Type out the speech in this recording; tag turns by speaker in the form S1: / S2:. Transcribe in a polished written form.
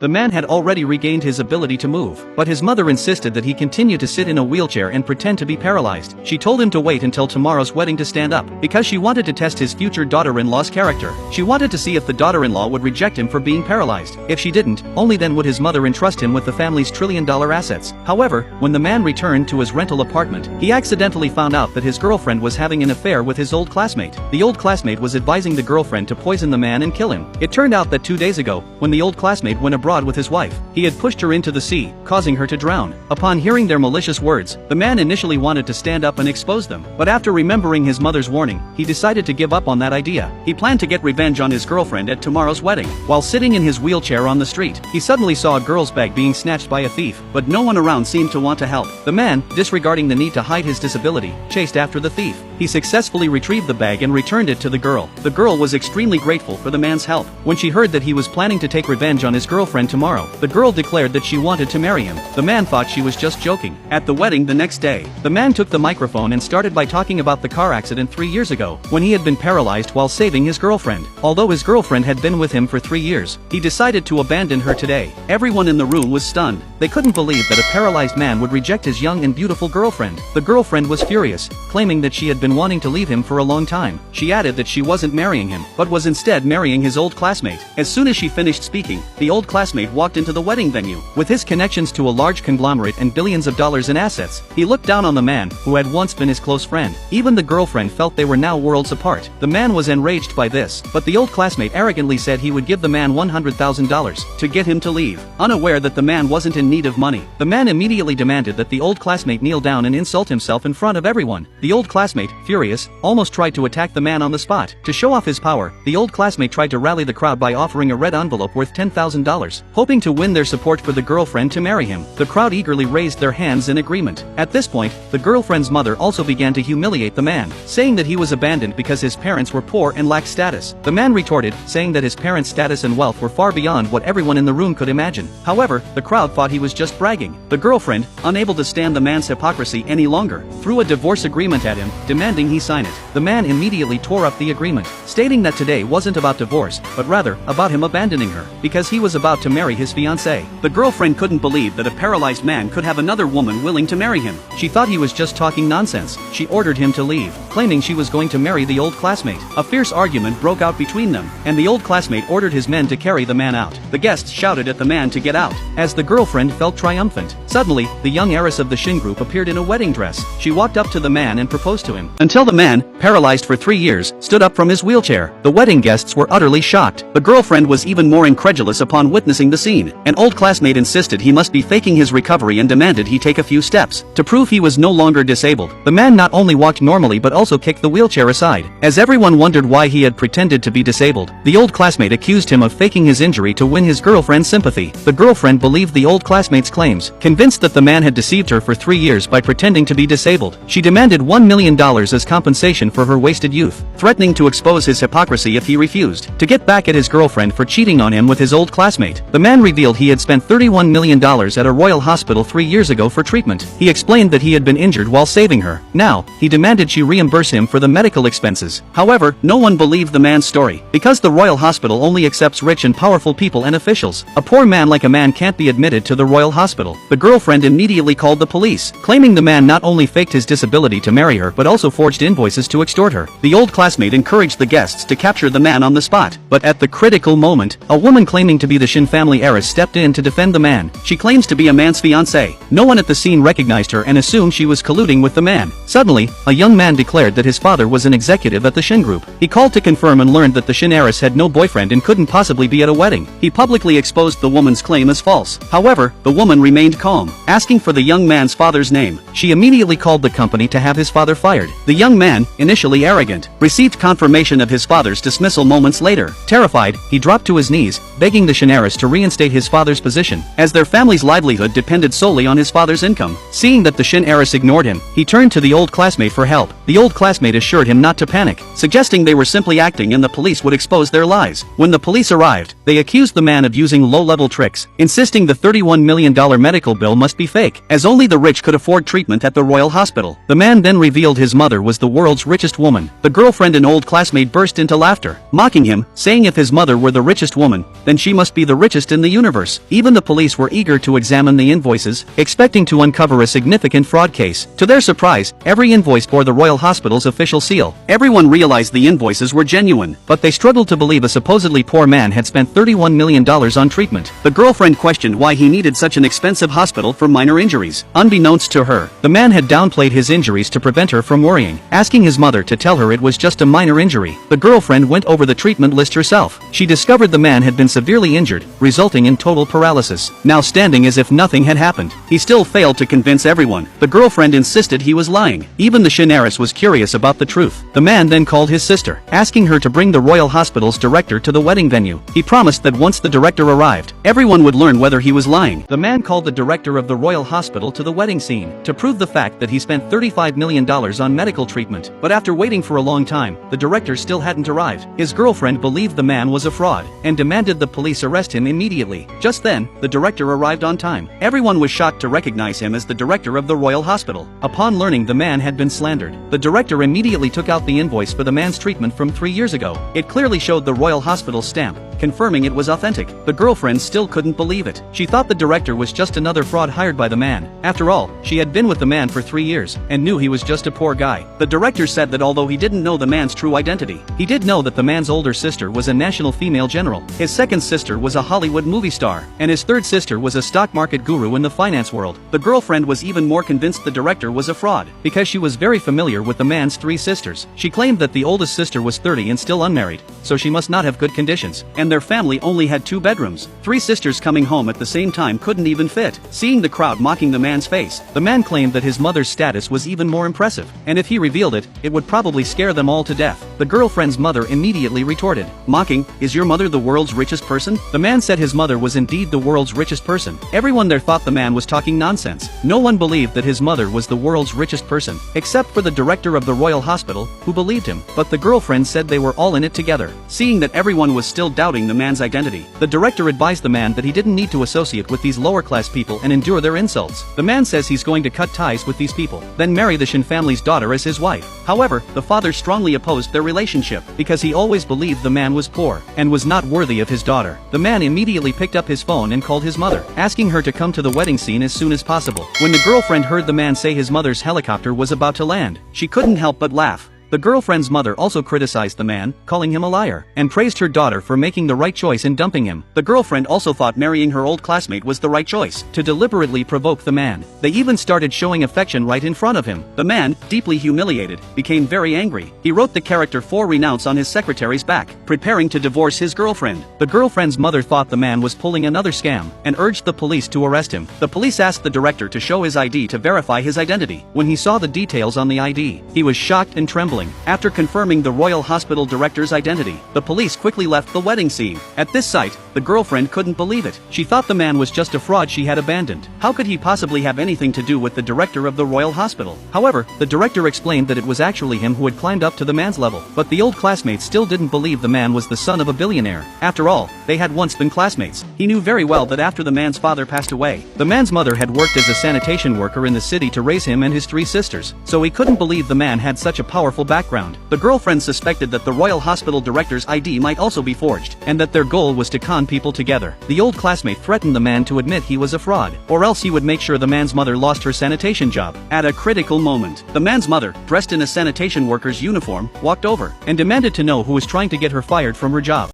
S1: The man had already regained his ability to move, but his mother insisted that he continue to sit in a wheelchair and pretend to be paralyzed. She told him to wait until tomorrow's wedding to stand up, because she wanted to test his future daughter-in-law's character. She wanted to see if the daughter-in-law would reject him for being paralyzed. If she didn't, only then would his mother entrust him with the family's trillion-dollar assets. However, when the man returned to his rental apartment, he accidentally found out that his girlfriend was having an affair with his old classmate. The old classmate was advising the girlfriend to poison the man and kill him. It turned out that 2 days ago, when the old classmate went abroad with his wife, he had pushed her into the sea, causing her to drown. Upon hearing their malicious words, the man initially wanted to stand up and expose them, but after remembering his mother's warning, he decided to give up on that idea. He planned to get revenge on his girlfriend at tomorrow's wedding. While sitting in his wheelchair on the street, he suddenly saw a girl's bag being snatched by a thief, but no one around seemed to want to help. The man, disregarding the need to hide his disability, chased after the thief. He successfully retrieved the bag and returned it to the girl. The girl was extremely grateful for the man's help. When she heard that he was planning to take revenge on his girlfriend tomorrow, the girl declared that she wanted to marry him. The man thought she was just joking. At the wedding the next day, the man took the microphone and started by talking about the car accident 3 years ago, when he had been paralyzed while saving his girlfriend. Although his girlfriend had been with him for 3 years, he decided to abandon her today. Everyone in the room was stunned. They couldn't believe that a paralyzed man would reject his young and beautiful girlfriend. The girlfriend was furious, claiming that she had been wanting to leave him for a long time. She added that she wasn't marrying him, but was instead marrying his old classmate. As soon as she finished speaking, the old classmate walked into the wedding venue. With his connections to a large conglomerate and billions of dollars in assets, he looked down on the man, who had once been his close friend. Even the girlfriend felt they were now worlds apart. The man was enraged by this, but the old classmate arrogantly said he would give the man $100,000 to get him to leave. Unaware that the man wasn't in need of money, the man immediately demanded that the old classmate kneel down and insult himself in front of everyone. The old classmate, furious, almost tried to attack the man on the spot. To show off his power, the old classmate tried to rally the crowd by offering a red envelope worth $10,000, hoping to win their support for the girlfriend to marry him. The crowd eagerly raised their hands in agreement. At this point, the girlfriend's mother also began to humiliate the man, saying that he was abandoned because his parents were poor and lacked status. The man retorted, saying that his parents' status and wealth were far beyond what everyone in the room could imagine. However, the crowd thought he was just bragging. The girlfriend, unable to stand the man's hypocrisy any longer, threw a divorce agreement at him, demanding he sign it. The man immediately tore up the agreement, stating that today wasn't about divorce, but rather about him abandoning her, because he was about to marry his fiancée. The girlfriend couldn't believe that a paralyzed man could have another woman willing to marry him. She thought he was just talking nonsense. She ordered him to leave, claiming she was going to marry the old classmate. A fierce argument broke out between them, and the old classmate ordered his men to carry the man out. The guests shouted at the man to get out, as the girlfriend felt triumphant. Suddenly, the young heiress of the Shin group appeared in a wedding dress. She walked up to the man and proposed to him, until the man, paralyzed for 3 years, stood up from his wheelchair. The wedding guests were utterly shocked. The girlfriend was even more incredulous upon witnessing the scene. An old classmate insisted he must be faking his recovery and demanded he take a few steps to prove he was no longer disabled. The man not only walked normally but also kicked the wheelchair aside. As everyone wondered why he had pretended to be disabled, the old classmate accused him of faking his injury to win his girlfriend's sympathy. The girlfriend believed the old classmate's claims, convinced that the man had deceived her for 3 years by pretending to be disabled. She demanded $1 million as compensation for her wasted youth, threatening to expose his hypocrisy if he refused. To get back at his girlfriend for cheating on him with his old classmate, the man revealed he had spent $31 million at a royal hospital 3 years ago for treatment. He explained that he had been injured while saving her. Now, he demanded she reimburse him for the medical expenses. However, no one believed the man's story, because the royal hospital only accepts rich and powerful people and officials. A poor man like a man can't be admitted to the royal hospital. The girlfriend immediately called the police, claiming the man not only faked his disability to marry her but also forged invoices to extort her. The old classmate encouraged the guests to capture the man on the spot, but at the critical moment, a woman claiming to be the Shin family heiress stepped in to defend the man. She claims to be a man's fiancée. No one at the scene recognized her and assumed she was colluding with the man. Suddenly, a young man declared that his father was an executive at the Shin group. He called to confirm and learned that the Shin heiress had no boyfriend and couldn't possibly be at a wedding. He publicly exposed the woman's claim as false. However, the woman remained calm, asking for the young man's father's name. She immediately called the company to have his father fired. The young man, initially arrogant, received confirmation of his father's dismissal moments later. Terrified, he dropped to his knees, begging the Shin heiress to reinstate his father's position, as their family's livelihood depended solely on his father's income. Seeing that the Shin heiress ignored him, he turned to the old classmate for help. The old classmate assured him not to panic, suggesting they were simply acting and the police would expose their lies. When the police arrived, they accused the man of using low-level tricks, insisting the $31 million medical bill must be fake, as only the rich could afford treatment at the royal hospital. The man then revealed his mother mother was the world's richest woman. The girlfriend and old classmate burst into laughter, mocking him, saying if his mother were the richest woman, then she must be the richest in the universe. Even the police were eager to examine the invoices, expecting to uncover a significant fraud case. To their surprise, every invoice bore the Royal Hospital's official seal. Everyone realized the invoices were genuine, but they struggled to believe a supposedly poor man had spent $31 million on treatment. The girlfriend questioned why he needed such an expensive hospital for minor injuries. Unbeknownst to her, the man had downplayed his injuries to prevent her from worrying, asking his mother to tell her it was just a minor injury. The girlfriend went over the treatment list herself. She discovered the man had been severely injured, resulting in total paralysis. Now standing as if nothing had happened, he still failed to convince everyone. The girlfriend insisted he was lying. Even the heiress was curious about the truth. The man then called his sister, asking her to bring the Royal Hospital's director to the wedding venue. He promised that once the director arrived, everyone would learn whether he was lying. The man called the director of the Royal Hospital to the wedding scene to prove the fact that he spent $35 million on medical treatment. But after waiting for a long time, the director still hadn't arrived. His girlfriend believed the man was a fraud and demanded the police arrest him immediately. Just then, the director arrived on time. Everyone was shocked to recognize him as the director of the Royal Hospital. Upon learning the man had been slandered, the director immediately took out the invoice for the man's treatment from 3 years ago. It clearly showed the Royal Hospital stamp, confirming it was authentic. The girlfriend still couldn't believe it. She thought the director was just another fraud hired by the man. After all, she had been with the man for 3 years and knew he was just a poor guy. The director said that although he didn't know the man's true identity, he did know that the man's older sister was a national female general, his second sister was a Hollywood movie star, and his third sister was a stock market guru in the finance world. The girlfriend was even more convinced the director was a fraud, because she was very familiar with the man's 3 sisters. She claimed that the oldest sister was 30 and still unmarried, so she must not have good conditions, and their family only had 2 bedrooms. 3 sisters coming home at the same time couldn't even fit. Seeing the crowd mocking the man's face, the man claimed that his mother's status was even more impressive, and if he revealed it, it would probably scare them all to death. The girlfriend's mother immediately retorted, mocking, "Is your mother the world's richest person?" The man said his mother was indeed the world's richest person. Everyone there thought the man was talking nonsense. No one believed that his mother was the world's richest person, except for the director of the Royal Hospital, who believed him. But the girlfriend said they were all in it together. Seeing that everyone was still doubting the man's identity, the director advised the man that he didn't need to associate with these lower-class people and endure their insults. The man says he's going to cut ties with these people, then marry the Shin family's daughter as his wife. However, the father strongly opposed their relationship, because he always believed the man was poor, and was not worthy of his daughter. The man immediately picked up his phone and called his mother, asking her to come to the wedding scene as soon as possible. When the girlfriend heard the man say his mother's helicopter was about to land, she couldn't help but laugh. The girlfriend's mother also criticized the man, calling him a liar, and praised her daughter for making the right choice in dumping him. The girlfriend also thought marrying her old classmate was the right choice, to deliberately provoke the man. They even started showing affection right in front of him. The man, deeply humiliated, became very angry. He wrote the character 4 renounce on his secretary's back, preparing to divorce his girlfriend. The girlfriend's mother thought the man was pulling another scam, and urged the police to arrest him. The police asked the director to show his ID to verify his identity. When he saw the details on the ID, he was shocked and trembling. After confirming the Royal Hospital director's identity, the police quickly left the wedding scene. At this sight, the girlfriend couldn't believe it. She thought the man was just a fraud she had abandoned. How could he possibly have anything to do with the director of the Royal Hospital? However, the director explained that it was actually him who had climbed up to the man's level. But the old classmate still didn't believe the man was the son of a billionaire. After all, they had once been classmates. He knew very well that after the man's father passed away, the man's mother had worked as a sanitation worker in the city to raise him and his 3 sisters. So he couldn't believe the man had such a powerful background. The girlfriend suspected that the Royal Hospital director's ID might also be forged, and that their goal was to con people together. The old classmate threatened the man to admit he was a fraud, or else he would make sure the man's mother lost her sanitation job. At a critical moment, the man's mother, dressed in a sanitation worker's uniform, walked over, and demanded to know who was trying to get her fired from her job.